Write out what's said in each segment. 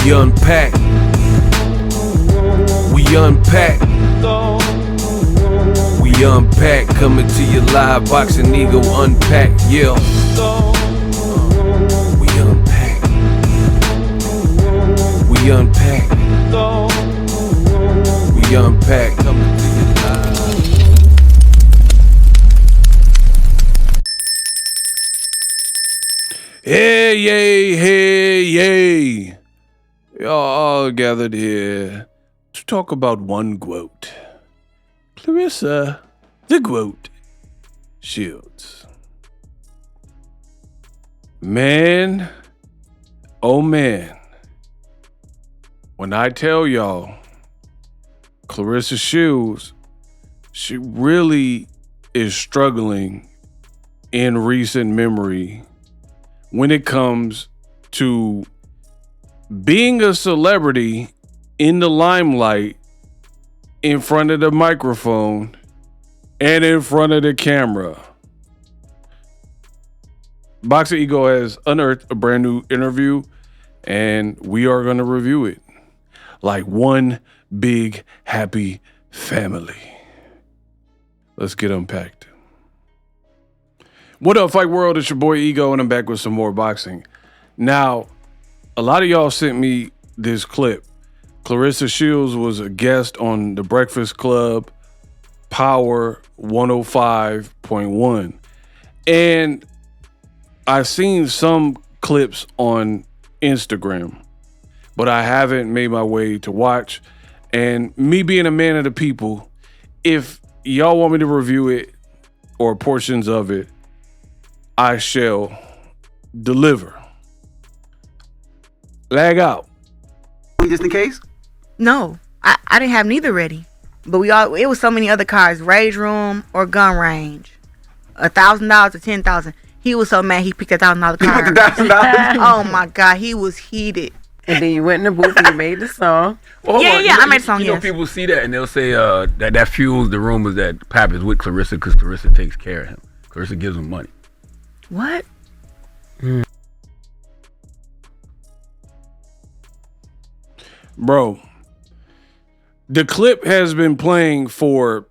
We unpack. We unpack. We unpack. Coming to you live. Boxingego Unpacked. Yeah. We unpack. We unpack. We unpack. Coming to you live. Hey, yay, hey, yay. Y'all all gathered here to talk about one GWOAT. Claressa, the GWOAT, Shields. Man, oh man. When I tell y'all, Claressa Shields, she really is struggling in recent memory when it comes to being a celebrity in the limelight, in front of the microphone, and in front of the camera. Boxingego has unearthed a brand new interview, and we are going to review it like one big happy family. Let's get unpacked. What up, Fight World? It's your boy Ego, and I'm back with some more boxing. Now, a lot of y'all sent me this clip. Claressa Shields was a guest on The Breakfast Club, Power 105.1. And I've seen some clips on Instagram, but I haven't made my way to watch. And me being a man of the people, if y'all want me to review it or portions of it, I shall deliver. Lag out. Just in case? No, I didn't have neither ready. But it was so many other cards, rage room or gun range. $1,000 or 10,000. He was so mad he picked $1,000 card. He picked $1,000? Oh my God, he was heated. And then you went in the booth and you made the song. Well, Yeah, I made a song, You know, yes. people see that and they'll say that fuels the rumors that Pap is with Claressa because Claressa takes care of him. Claressa gives him money. What? Bro, the clip has been playing for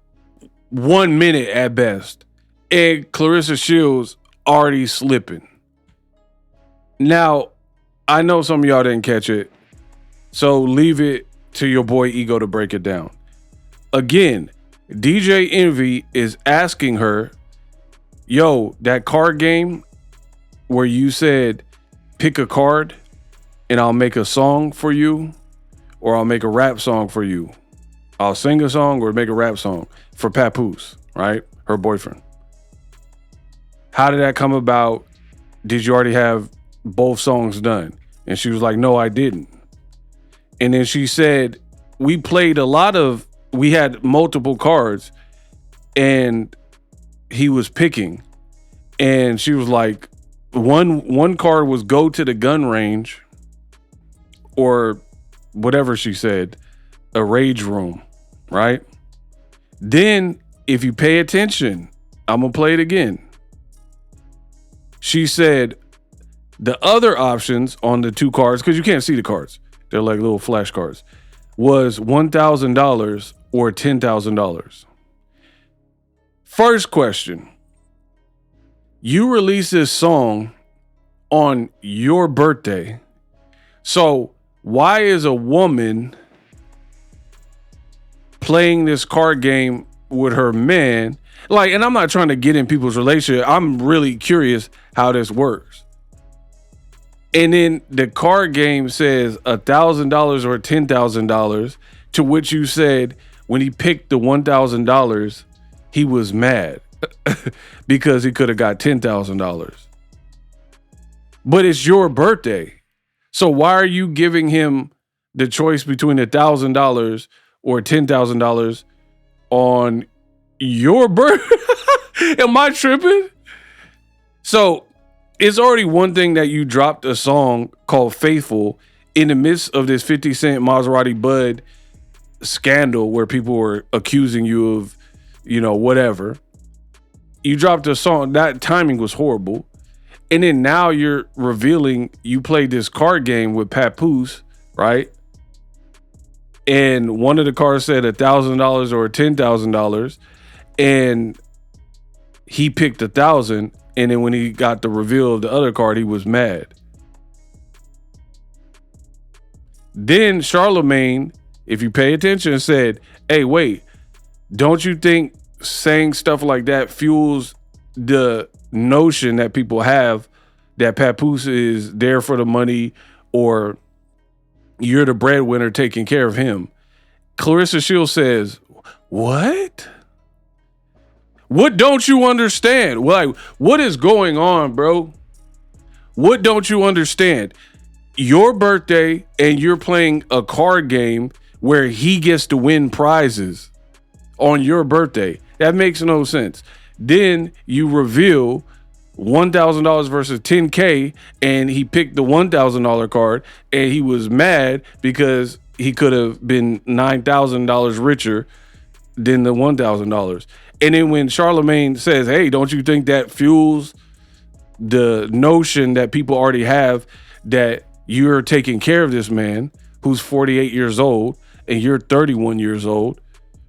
1 minute at best, and Claressa Shields already slipping. Now, I know some of y'all didn't catch it, so leave it to your boy Ego to break it down. Again, DJ Envy is asking her, yo, that card game where you said pick a card and I'll make a song for you, or I'll make a rap song for you. I'll sing a song or make a rap song for Papoose, right? Her boyfriend. How did that come about? Did you already have both songs done? And she was like, no, I didn't. And then she said, we had multiple cards and he was picking. And she was like, one card was go to the gun range, or whatever she said, a rage room, right? Then, if you pay attention, I'm gonna play it again. She said the other options on the two cards, because you can't see the cards, they're like little flash cards, was $1,000 or $10,000. First question. You released this song on your birthday. So why is a woman playing this card game with her man? Like, and I'm not trying to get in people's relationship. I'm really curious how this works. And then the card game says $1,000 or $10,000, to which you said when he picked the $1,000, he was mad because he could have got $10,000. But it's your birthday. So why are you giving him the choice between $1,000 or $10,000 on your birthday? Am I tripping? So it's already one thing that you dropped a song called Faithful in the midst of this 50 Cent Maserati Bud scandal where people were accusing you of, you know, whatever. You dropped a song, that timing was horrible. And then now you're revealing you played this card game with Papoose right? And one of the cards said $1,000 or $10,000, and he picked 1,000. And then when he got the reveal of the other card, he was mad. Then Charlemagne, if you pay attention, said, "Hey, wait, don't you think saying stuff like that fuels the notion that people have that Papoose is there for the money, or you're the breadwinner taking care of him?" Claressa Shields says, "What? What don't you understand? Like, what is going on, bro? What don't you understand? Your birthday, and you're playing a card game where he gets to win prizes on your birthday. That makes no sense. Then you reveal $1,000 versus $10K, and he picked the $1,000 card, and he was mad because he could have been $9,000 richer than the $1,000. And then when Charlemagne says, "Hey, don't you think that fuels the notion that people already have that you're taking care of this man who's 48 years old and you're 31 years old?"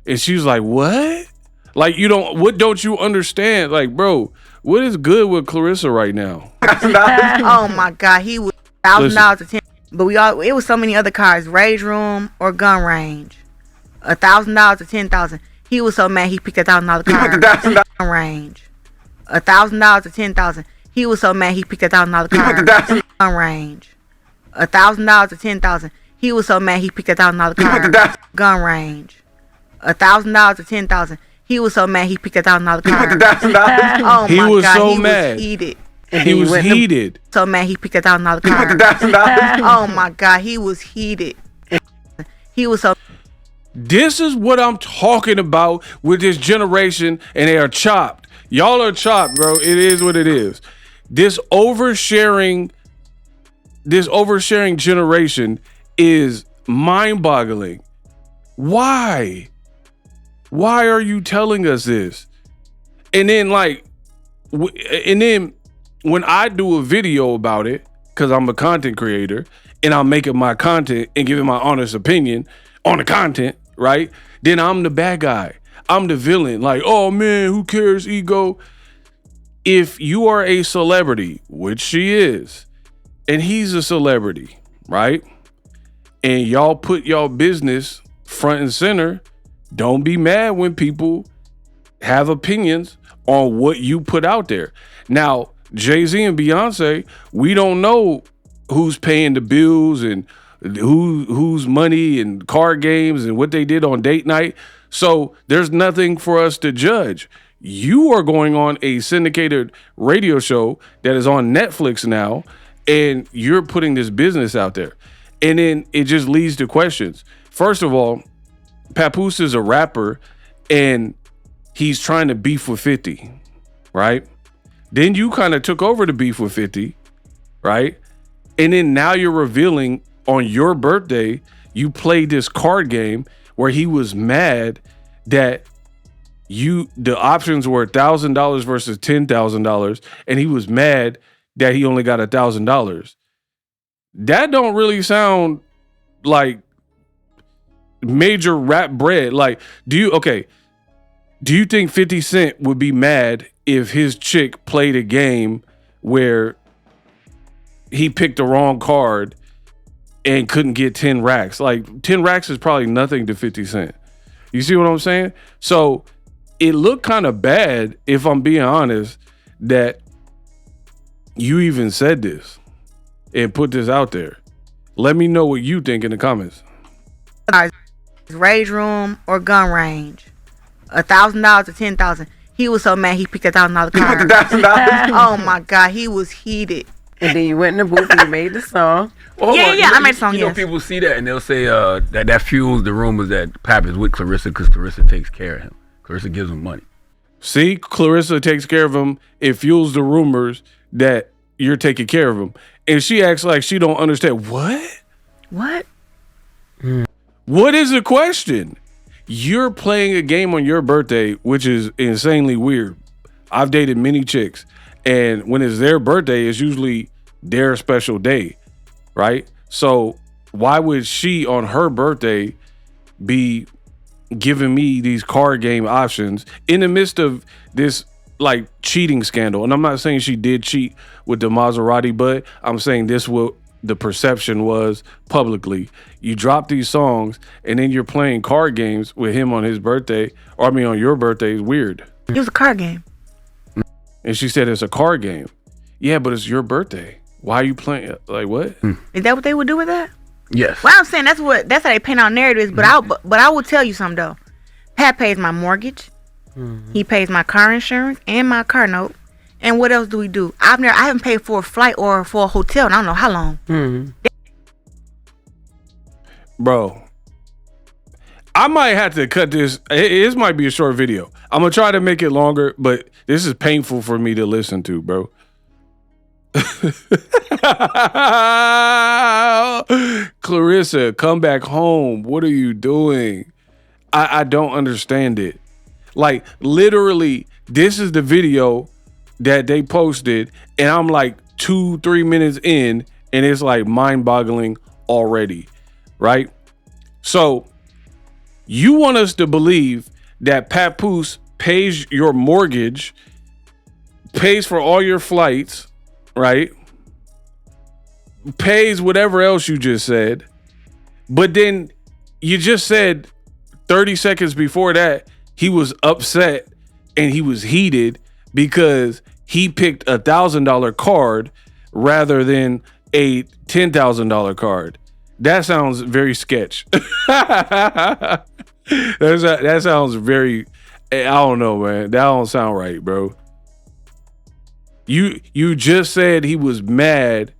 And she's like, "What? Like, what don't you understand?" Like, bro, what is good with Claressa right now? Oh my God, he was $1,000 to 10. But it was so many other cards, rage room or gun range, $1,000 to 10,000. He was so mad he picked $1,000 card. Gun range, $1,000 to 10,000. He was so mad he picked $1,000 card. Gun range, $1,000 to 10,000. He was so mad he picked $1,000 card. Gun range, $1,000 to 10,000. He was so mad he picked $1,000 card. Oh He my was God, so he mad. was heated. He was heated. So mad he picked $1,000 card. Oh my God, he was heated. He was so. This is what I'm talking about with this generation, and they are chopped. Y'all are chopped, bro. It is what it is. This oversharing generation is mind-boggling. Why? Why are you telling us this? And then when I do a video about it, because I'm a content creator and I'm making my content and giving my honest opinion on the content, right? Then I'm the bad guy. I'm the villain. Like, oh man, who cares, ego? If you are a celebrity, which she is, and he's a celebrity, right? And y'all put y'all business front and center, don't be mad when people have opinions on what you put out there. Now, Jay-Z and Beyonce, we don't know who's paying the bills and whose money and card games and what they did on date night. So there's nothing for us to judge. You are going on a syndicated radio show that is on Netflix now, and you're putting this business out there. And then it just leads to questions. First of all, Papoose is a rapper and he's trying to beef with 50, right? Then you kind of took over the beef with 50, right? And then now you're revealing on your birthday, you played this card game where he was mad that the options were $1,000 versus $10,000, and he was mad that he only got $1,000. That don't really sound like major rap bread. Like, do you think 50 Cent would be mad if his chick played a game where he picked the wrong card and couldn't get 10 racks? Like, 10 racks is probably nothing to 50 Cent. You see what I'm saying? So it looked kind of bad, if I'm being honest, that you even said this and put this out there. Let me know what you think in the comments. Rage room or gun range, $1,000 to 10,000. He was so mad he picked $1,000 card. Oh my God, he was heated. And then you went in the booth and you made the song. Yeah, I made a song. You know, people see that and they'll say that fuels the rumors that Pap is with Claressa because Claressa takes care of him. Claressa gives him money. See, Claressa takes care of him. It fuels the rumors that you're taking care of him. And she acts like she don't understand. What? What is the question? You're playing a game on your birthday, which is insanely weird. I've dated many chicks, and when it's their birthday, it's usually their special day, right? So why would she on her birthday be giving me these card game options in the midst of this like cheating scandal? And I'm not saying she did cheat with the Maserati, but I'm saying this what the perception was publicly. You drop these songs and then you're playing card games with him on his birthday, or I mean on your birthday. Is weird. It was a card game. And she said it's a card game. Yeah, but it's your birthday. Why are you playing? Like what? Is that what they would do with that? Yes. Well, I'm saying that's how they paint out narratives. But I will tell you something though. Pat pays my mortgage. He pays my car insurance and my car note. And what else do we do? I haven't paid for a flight or for a hotel in I don't know how long. Bro, I might have to cut this. This might be a short video. I'm gonna try to make it longer, but this is painful for me to listen to, bro. Claressa, come back home. What are you doing? I don't understand it. Like literally, this is the video that they posted, and I'm like 2-3 minutes in, and it's like mind-boggling already, right? So you want us to believe that Papoose pays your mortgage, pays for all your flights, right? Pays whatever else you just said, but then you just said 30 seconds before that he was upset and he was heated because he picked $1,000 card rather than a $10,000 card. That sounds very sketch. That sounds very, I don't know, man. That don't sound right, bro. You just said he was mad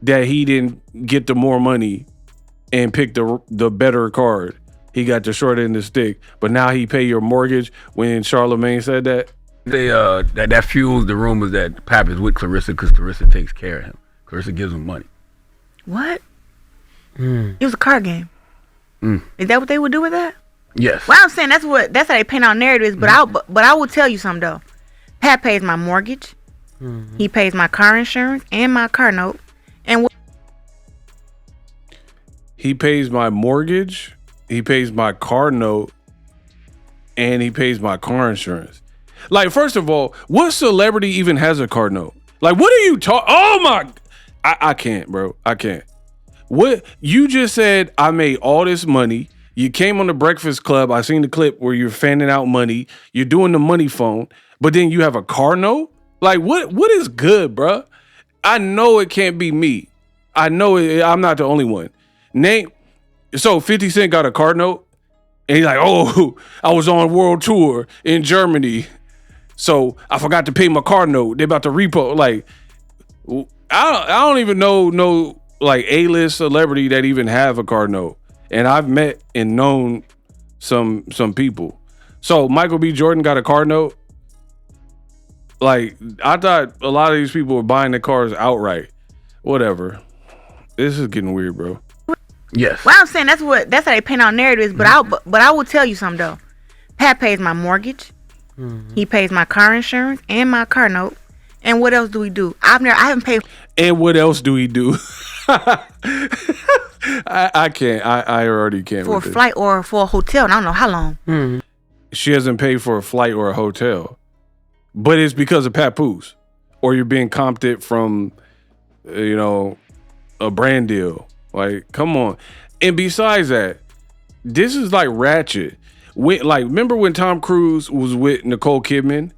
that he didn't get the more money and pick the better card. He got the short end of the stick, but now he pay your mortgage when Charlamagne said that. They that fuels the rumors that Pap is with Claressa because Claressa takes care of him. Claressa gives him money. What? It was a card game. Is that what they would do with that? Yes. Well, I'm saying that's how they paint out narratives. But I will tell you something though. Pat pays my mortgage. He pays my car insurance and my car note. And he pays my mortgage. He pays my car note, and he pays my car insurance. Like, first of all, what celebrity even has a car note? Like, what are you talking? Oh my! I can't, bro. I can't. What you just said? I made all this money. You came on the Breakfast Club. I seen the clip where you're fanning out money. You're doing the money phone, but then you have a car note. Like, what is good, bro? I know it can't be me. I know it, I'm not the only one. Name. So 50 Cent got a car note, and he's like, "Oh, I was on world tour in Germany, so I forgot to pay my car note. They about to repo." Like, I don't even know like A-list celebrity that even have a car note, and I've met and known some people. So Michael B. Jordan got a car note. Like, I thought a lot of these people were buying the cars outright. Whatever. This is getting weird, bro. Yes. Well, I'm saying that's how they paint out narratives. But I will tell you something though. Pat pays my mortgage. He pays my car insurance and my car note. And what else do we do? I haven't paid. And what else do we do? I can't. I already can't. For a flight or for a hotel in I don't know how long. She hasn't paid for a flight or a hotel, but it's because of Papoose, or you're being comped from, a brand deal. Like, come on. And besides that, this is like ratchet. Remember when Tom Cruise was with Nicole Kidman?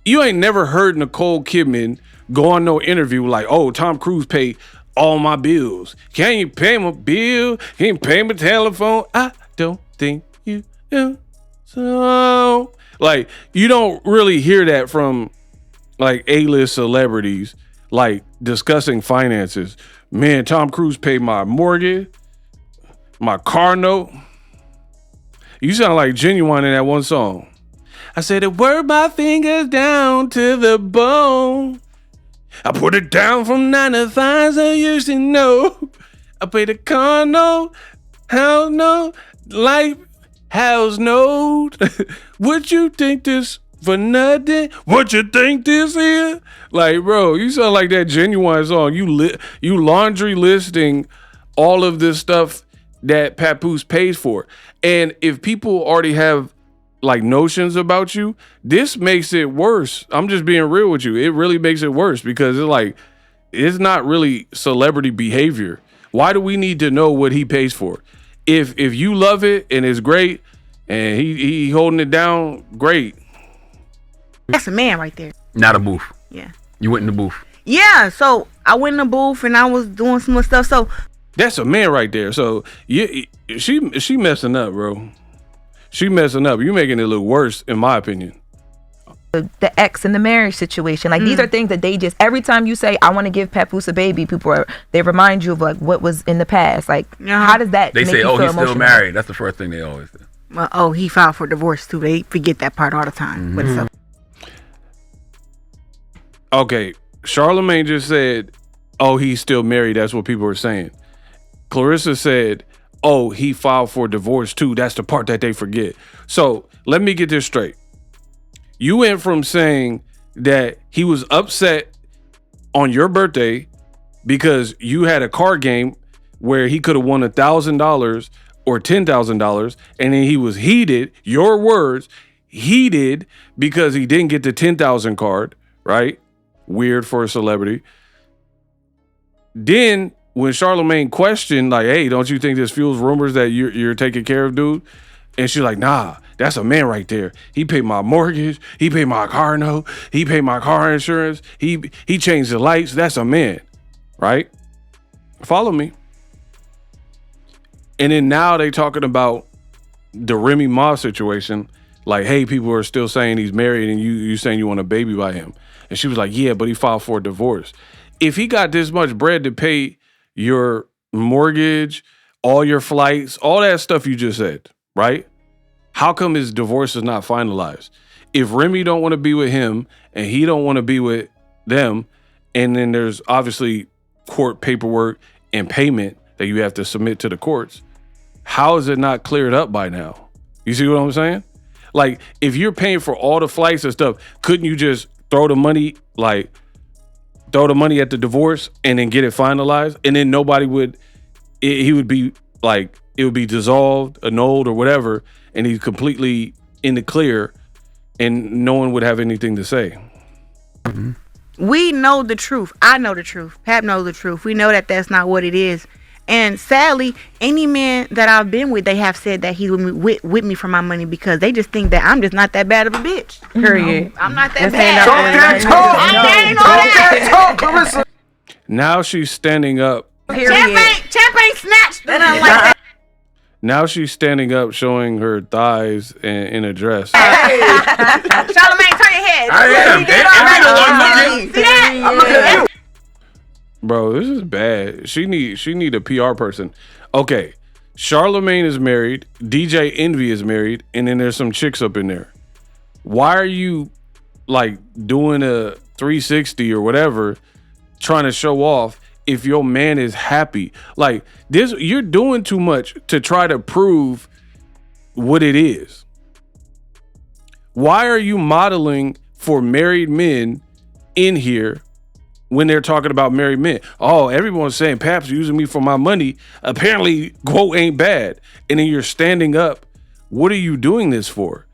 You ain't never heard Nicole Kidman go on no interview like, "Oh, Tom Cruise paid all my bills. Can you pay my bill? Can you pay my telephone? I don't think you do." So, like, you don't really hear that from like A-list celebrities, like discussing finances. Man, Tom Cruise paid my mortgage, my car note. You sound like Genuine in that one song. I said it worked my fingers down to the bone. I put it down from 9 to 5 so you should know. I paid the car note, house note, life house note. What you think this for nothing? What you think this is? Like, bro, you sound like that Genuine song. You laundry listing all of this stuff that Papoose pays for. And if people already have like notions about you, this makes it worse. I'm just being real with you. It really makes it worse because it's like, it's not really celebrity behavior. Why do we need to know what he pays for? If you love it and it's great and he holding it down, great. That's a man right there. Not a booth. Yeah. You went in the booth. Yeah, so I went in the booth and I was doing some more stuff. So That's a man right there. So she messing up, bro. She messing up. You making it look worse, in my opinion. The ex and the marriage situation, like these are things that they just, every time you say I want to give Papoose a baby, they remind you of like what was in the past. Like how does that They make say, you oh, feel he's still emotional? married. That's the first thing they always say. well, he filed for divorce too. They forget that part all the time. But it's okay. Okay, Charlamagne just said, oh, he's still married. That's what people are saying. Claressa said, oh, he filed for divorce too. That's the part that they forget. So let me get this straight. You went from saying that he was upset on your birthday because you had a card game where he could have won $1,000 or $10,000, and then he was heated, your words, heated because he didn't get the 10,000 card, right? Weird for a celebrity. Then when Charlamagne questioned, like, hey, don't you think this fuels rumors that you're taking care of, dude? And she's like, nah, that's a man right there. He paid my mortgage. He paid my car note. He paid my car insurance. He changed the lights. That's a man, right? Follow me. And then now they talking about the Remy Ma situation. Like, hey, people are still saying he's married and you saying you want a baby by him. And she was like, yeah, but he filed for a divorce. If he got this much bread to pay your mortgage, all your flights, all that stuff you just said, right? How come his divorce is not finalized? If Remy don't want to be with him and he don't want to be with them, and then there's obviously court paperwork and payment that you have to submit to the courts, how is it not cleared up by now? You see what I'm saying? Like, if you're paying for all the flights and stuff, couldn't you just throw the money at the divorce and then get it finalized? And then nobody would, he would be like, it would be dissolved, annulled, or whatever, and he's completely in the clear and no one would have anything to say. We know the truth. I know the truth. Pap knows the truth. We know that that's not what it is. And sadly, any man that I've been with, they have said that he's with me for my money because they just think that I'm just not that bad of a bitch. Period. I'm not that That's bad. Talk, Claressa. Now she's standing up. Champ ain't snatched. Nothing like that. Now she's standing up, showing her thighs in a dress. Charlamagne, turn your head. I am. See that? I'm looking at you. Bro, this is bad. She need a PR person. Okay, Charlamagne is married, DJ Envy is married, and then there's some chicks up in there. Why are you like doing a 360 or whatever, trying to show off if your man is happy? Like this, you're doing too much to try to prove what it is. Why are you modeling for married men in here when they're talking about married men? Oh, everyone's saying Pap's using me for my money. Apparently, GWOAT ain't bad. And then you're standing up. What are you doing this for?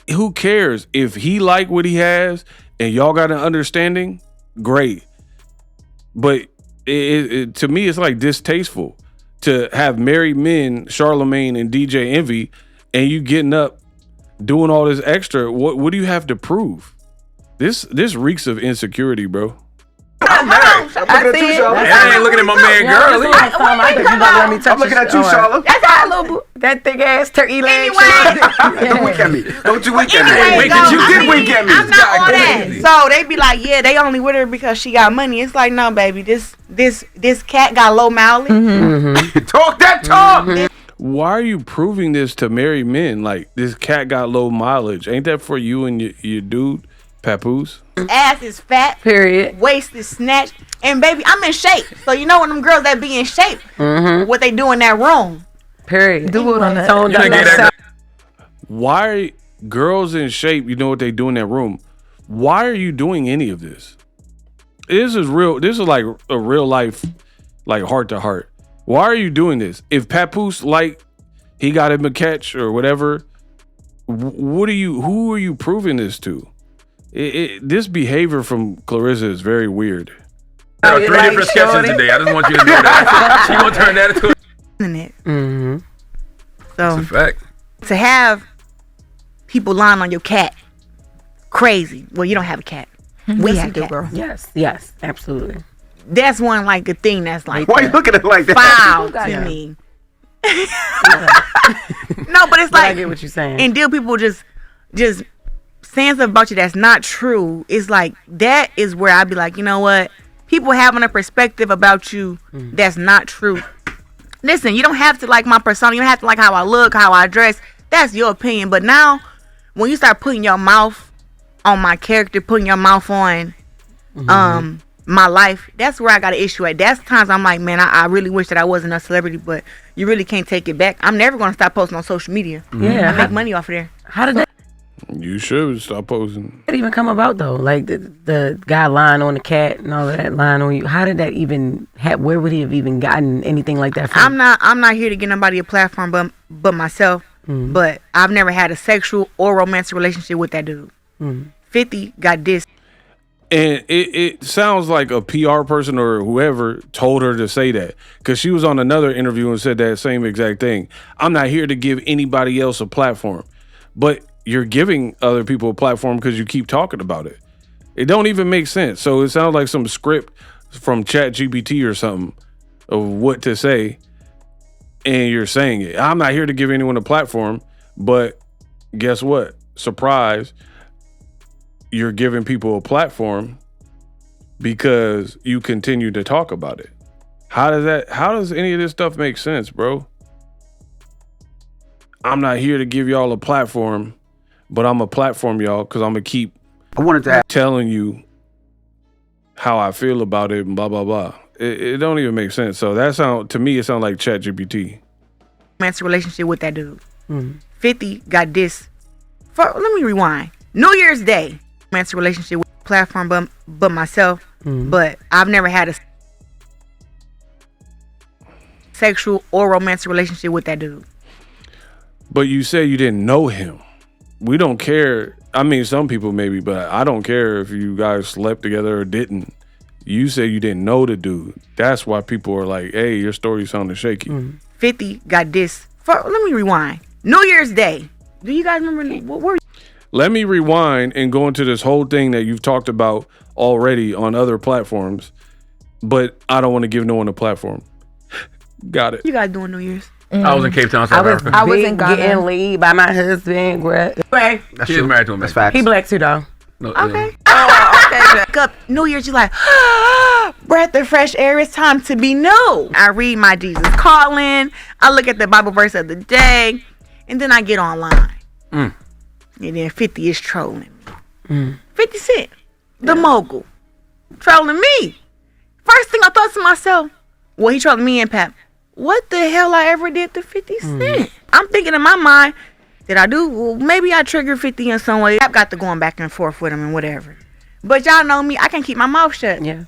Who cares? If he like what he has and y'all got an understanding, great. But to me, it's like distasteful to have married men, Charlamagne and DJ Envy, and you getting up doing all this extra. What do you have to prove? This reeks of insecurity, bro. I'm married. I'm looking at you, Charlotte. I ain't looking at my man girl. I'm looking at you, Charlotte. That's how little That thick ass turkey leg. Don't wink at me. Don't you wink at me. Anyway, You did wink at me. I'm not on that. So they be like, yeah, they only with her because she got money. It's like, no, baby, this cat got low mileage. Talk that talk. Why are you proving this to married men? Like, this cat got low mileage. Ain't that for you and your dude, Papoose? Ass is fat. Period. Waist is snatched. And baby, I'm in shape. So you know when them girls that be in shape, what they do in that room. Period. Do it on that. Toned down get that that- Why are girls in shape, you know what they do in that room? Why are you doing any of this? This is real. This is like a real life, like heart to heart. Why are you doing this? If Papoose he got him a catch or whatever, who are you proving this to? This behavior from Claressa is very weird. There are 3 different sketches today. I just want you to know that. She gonna turn that into it. So That's a fact. to have people lying on your cat, crazy. Well, you don't have a cat. We have cats. Girl. Yes, absolutely. That's one like a thing that's like Why you looking at it like that? foul to me. No, but it's But like I get what you're saying. and deal people just saying stuff about you that's not true. It's like that is where I'd be like, you know what? People having a perspective about you that's not true. Listen, you don't have to like my persona. You don't have to like how I look, how I dress. That's your opinion. But now, when you start putting your mouth on my character, putting your mouth on my life, that's where I got an issue at. That's times I'm like, man, I really wish that I wasn't a celebrity, but you really can't take it back. I'm never going to stop posting on social media. Yeah. I make money off of there. How did that You should stop posting. even come about though? Like the guy lying on the cat and all of that lying on you. How did that even where would he have even gotten anything like that from? I'm not here to get nobody a platform but myself. But I've never had a sexual or romantic relationship with that dude. 50 got this. And it sounds like a PR person or whoever told her to say that, because she was on another interview and said that same exact thing. I'm not here to give anybody else a platform, but you're giving other people a platform because you keep talking about it. It don't even make sense. So it sounds like some script from ChatGPT or something of what to say, and you're saying it. I'm not here to give anyone a platform, but guess what? Surprise. You're giving people a platform because you continue to talk about it. How does any of this stuff make sense, bro? I'm not here to give y'all a platform, but I'm a platform y'all because I'm gonna keep telling you how I feel about it and blah blah blah. It don't even make sense. So to me it sounds like ChatGPT. Romantic relationship with that dude. 50 got this. Let me rewind. New Year's Day. Romantic relationship with platform but myself. But I've never had a sexual or romantic relationship with that dude. But you said you didn't know him. We don't care. I mean, some people maybe, but I don't care if you guys slept together or didn't. You said you didn't know the dude. That's why people are like, hey, your story sounded shaky. 50 got this. Let me rewind. New Year's Day. Do you guys remember what were you? Let me rewind and go into this whole thing that you've talked about already on other platforms, but I don't want to give no one a platform. Got it. You guys doing New Year's? I was in Cape Town, South Africa. I was in Ghana. Getting laid by my husband. Right. She is married to him. That's facts. He black too though. No, Okay. Okay. Up New Year's, you like, breath of fresh air. It's time to be new. I read my Jesus calling. I look at the Bible verse of the day, and then I get online. And then 50 is trolling me. 50 Cent, the mogul, trolling me. First thing I thought to myself, well, he trolling me and Pap. What the hell I ever did to 50 Cent? I'm thinking in my mind, did I do? Well, maybe I triggered 50 in some way. I've got to going back and forth with him and whatever. But y'all know me, I can't keep my mouth shut. Yeah.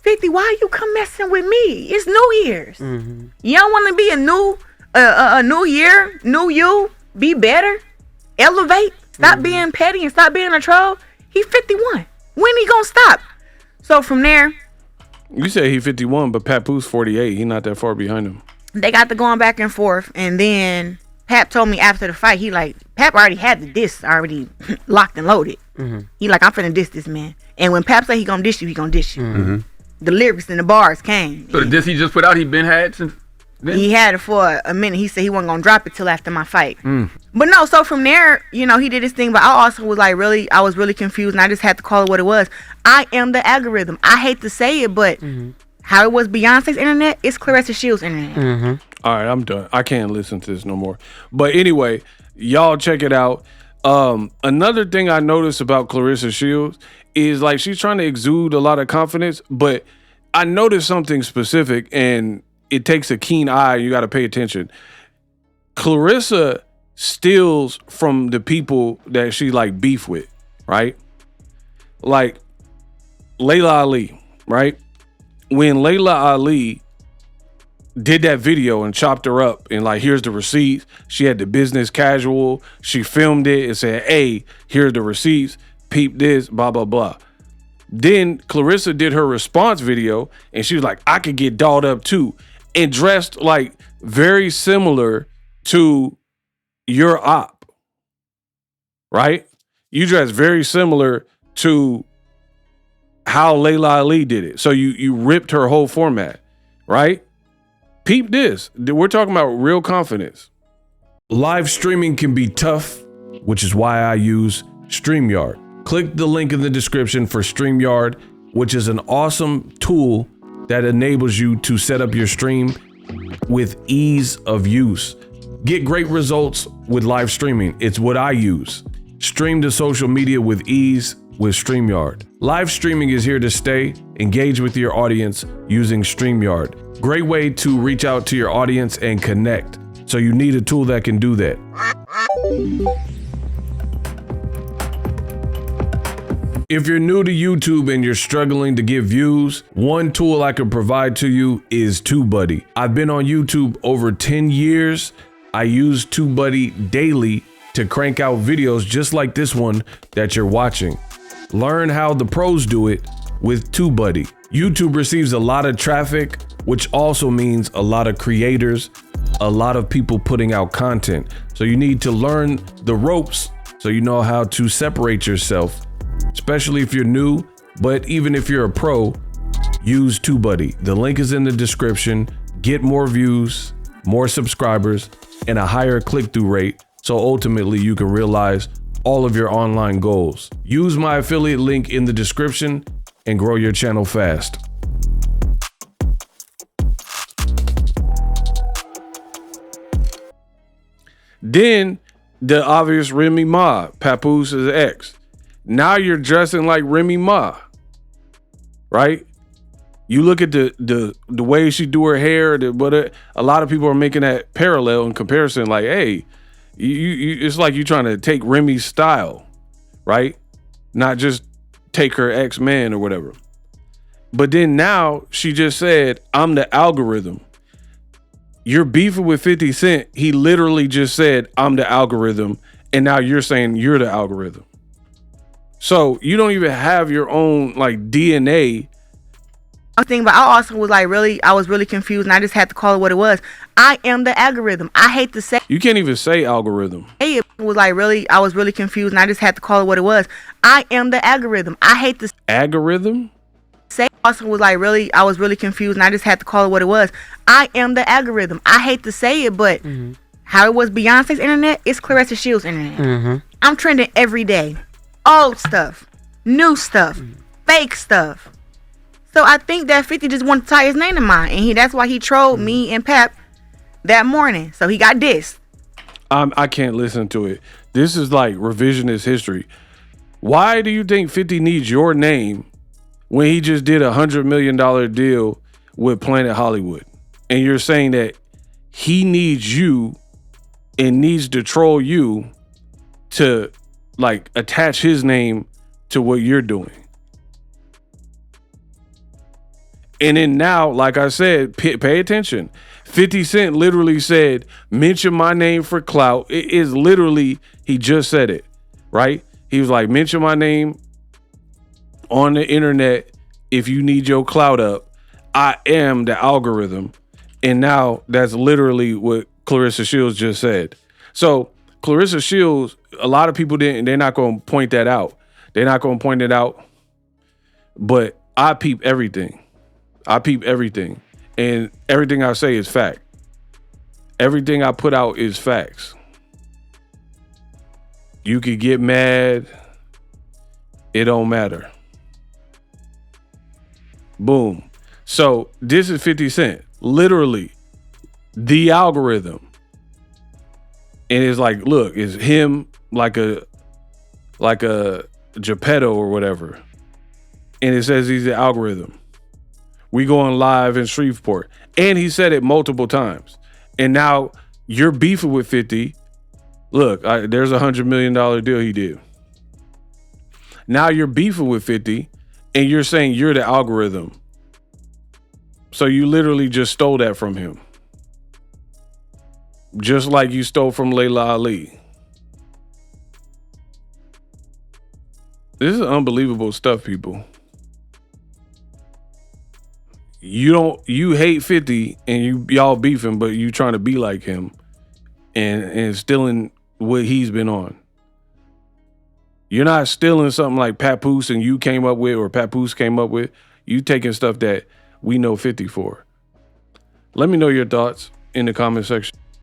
50, why you come messing with me? It's New Year's. You don't want to be a new year, new you, be better, elevate, stop being petty and stop being a troll. He 51. When he gonna stop? So from there, You say he 51, but Papoose 48. He not that far behind him. they got to going back and forth, and then Pap told me after the fight, Pap already had the diss already locked and loaded. He like, I'm finna diss this man. And when Pap say he gonna diss you, he gonna diss you. The lyrics and the bars came. So the diss he just put out, he been had since then? He had it for a minute. He said he wasn't gonna drop it till after my fight. But no, so from there, he did his thing. But I also was like, I was really confused, and I just had to call it what it was. I am the algorithm. I hate to say it, but how it was Beyonce's internet, it's Claressa Shields' internet. All right, I'm done. I can't listen to this no more. But anyway, y'all check it out. Another thing I noticed about Claressa Shields is like she's trying to exude a lot of confidence, but I noticed something specific, and it takes a keen eye. You got to pay attention. Claressa steals from the people that she like beef with, right? Like Layla Ali, right? When Layla Ali did that video and chopped her up and like, here's the receipts. She had the business casual. She filmed it and said, hey, here's the receipts. Peep this, blah, blah, blah. Then Claressa did her response video and she was like, I could get dolled up too. And dressed like very similar to your op, right? You dressed very similar to how Layla Ali did it. So you ripped her whole format, right? Peep this. We're talking about real confidence. Live streaming can be tough, which is why I use StreamYard. Click the link in the description for StreamYard, which is an awesome tool that enables you to set up your stream with ease of use. Get great results with live streaming. It's what I use. Stream to social media with ease with StreamYard. Live streaming is here to stay. Engage with your audience using StreamYard. Great way to reach out to your audience and connect. So you need a tool that can do that. If you're new to YouTube and you're struggling to get views, one tool I can provide to you is TubeBuddy. I've been on YouTube over 10 years. I use TubeBuddy daily to crank out videos just like this one that you're watching. Learn how the pros do it with TubeBuddy. YouTube receives a lot of traffic, which also means a lot of creators, a lot of people putting out content. So you need to learn the ropes so you know how to separate yourself, especially if you're new, but even if you're a pro, use TubeBuddy. The link is in the description. Get more views, more subscribers, and a higher click-through rate, so ultimately you can realize all of your online goals. Use my affiliate link in the description and grow your channel fast. Then the obvious Remy Ma, Papoose's ex. Now you're dressing like Remy Ma, right? You look at the way she do her hair. A lot of people are making that parallel in comparison. Like, hey, it's like you trying to take Remy's style, right? Not just take her ex-man or whatever. But then now she just said, I'm the algorithm. You're beefing with 50 Cent. He literally just said, I'm the algorithm. And now you're saying you're the algorithm. So you don't even have your own like DNA. I think, but I also was like I was really confused, and I just had to call it what it was. I am the algorithm. I hate to say. You can't even say algorithm. It was like I was really confused, and I just had to call it what it was. I am the algorithm. I hate to algorithm. Say also was like I was really confused, and I just had to call it what it was. I am the algorithm. I hate to say it, but how it was Beyonce's internet, it's Claressa Shields' internet. I'm trending every day. Old stuff, new stuff, fake stuff. So I think that 50 just wanted to tie his name to mine, and that's why he trolled me and Pap that morning. So he got dissed. I can't listen to it. This is like revisionist history. Why do you think 50 needs your name when he just did $100 million deal with Planet Hollywood? And you're saying that he needs you and needs to troll you to like attach his name to what you're doing. And then now, like I said, pay attention. 50 Cent literally said, mention my name for clout. It is literally, he just said it, right? He was like, mention my name on the internet if you need your clout up. I am the algorithm. And now that's literally what Claressa Shields just said. So Claressa Shields, a lot of people they're not going to point that out. They're not going to point it out. But I peep everything. And everything I say is fact. Everything I put out is facts. You could get mad. It don't matter. Boom. So this is 50 Cent. Literally the algorithm. And it's like, look, it's him like a Geppetto or whatever. And it says he's the algorithm. We going live in Shreveport. And he said it multiple times. And now you're beefing with 50. Look, there's $100 million deal he did. Now you're beefing with 50 and you're saying you're the algorithm. So you literally just stole that from him. Just like you stole from Layla Ali. This is unbelievable stuff, people. You hate 50 and y'all beefing, but you trying to be like him and stealing what he's been on. You're not stealing something like Papoose and you came up with or Papoose came up with. You taking stuff that we know 50 for. Let me know your thoughts in the comment section.